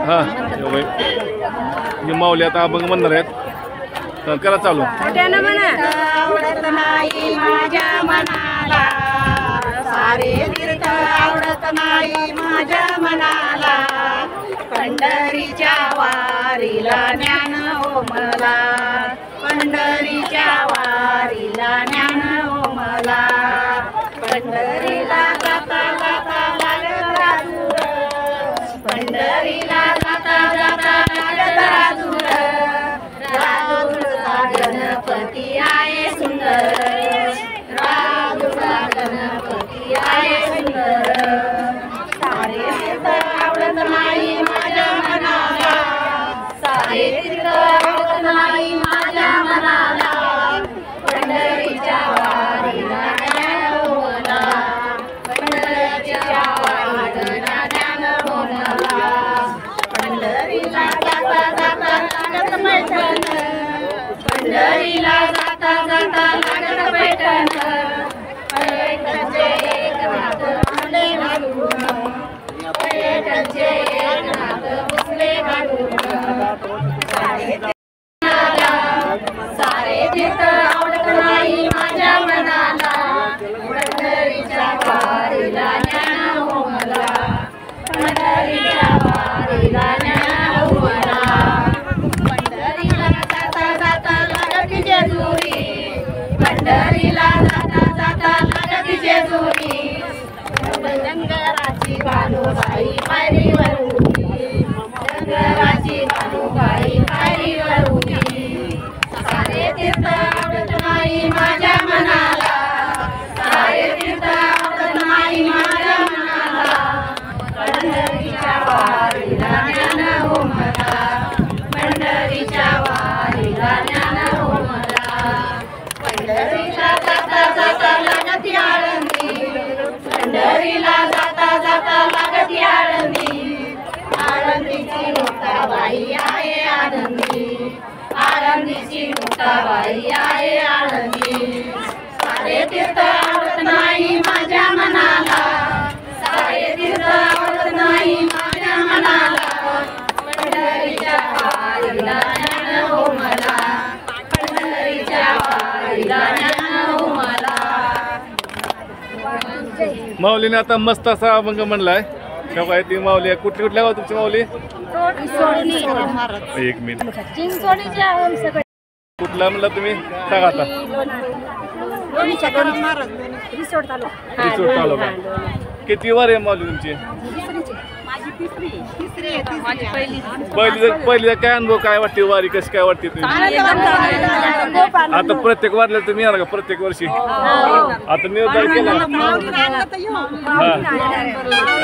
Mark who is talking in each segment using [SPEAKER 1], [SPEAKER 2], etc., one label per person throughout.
[SPEAKER 1] हां हे माऊली आता अभंग म्हणणार आहेत. करा चालू.
[SPEAKER 2] आवडत नाही माझ्या मनाला सारे तीर्थ आवडत नाही माझ्या मनाला पंढरीच्या वारीला ज्ञान हो मला पंढरीच्या वारीला ज्ञान हो मला पंढरीला जाता जाता लागत राजूर पंढरीला जाता जाता लागत राजूर राजूरचा गणपती आहे सुंदर राजूरचा गणपती आहे सुंदर सारे तीर्थ आवडत नाही माझ्या मनाला सारे तीर्थ आवडत नाही माझ्या मनाला पंढरीच्या वारीला ज्ञान हो मला पंढरीच्या वारीला ज्ञान हो मला पंढरीला जाता जाता लागत पैठण पंढरीला जाता जाता लागत पैठण पैठणचे एकनाथ बसले घालून पैठणचे एकनाथ बसले घालून सारे तीर्थ आवडत नाही माझ्या मनाला पंढरीच्या वारीला ज्ञान हो मला पंढरीच्या वारीला ज्ञान हो मला पंढरीला जाता जाता लागत जेजुरी पंढरीला जाता जाता लागत जेजुरी डंगराची भानुबाई पायरीवर उभी डंगराची भानुबाई पायरीवर उभी सारे तीर्थ आवडत नाही माझ्या मनाला सारे तीर्थ आवडत नाही माझ्या मनाला पंढरीच्या वारीला ज्ञान हो मला पंढरीच्या वारीला ज्ञान हो मला पंढरीला जाता जाता लागती आळंदी पंढरीला जाता जाता लागती आळंदी आळंदीची मुक्ताबाई आहे आनंदी आळंदीची मुक्ताबाई आहे आळंदी सारे तीर्थ आवडत नाही माझ्या मनाला सारे तीर्थ आवडत नाही माझ्या मनाला पंढरीच्या वारीला ज्ञान हो मला पंढरीच्या वारीला ज्ञान हो मला.
[SPEAKER 1] माऊलीने आता मस्त असा अभंग म्हणलाय. काय ती माऊली कुठली कुठल्या गाव तुमची माऊली? एक मिनिट कुठला म्हणला तुम्ही सांगा आता. रिसोड तालुका. किती वार आहे माऊली तुमची? पहिली काय अनुभव काय वाटते वारी कशी काय वाटते तुम्ही? आता प्रत्येक वारीला तुम्ही येणार का प्रत्येक वर्षी? आता निर्धार केला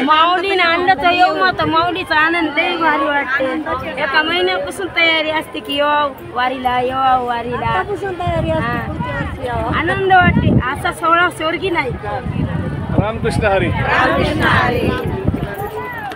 [SPEAKER 3] माऊलीने आणलं तर येऊ मग माऊलीचा आनंद लई भारी वाटते. एका महिन्यापासून तयारी असते की वारीला वारीला आनंद वाटते. असा सोहळा स्वर्गी नाही.
[SPEAKER 1] रामकृष्ण हरी.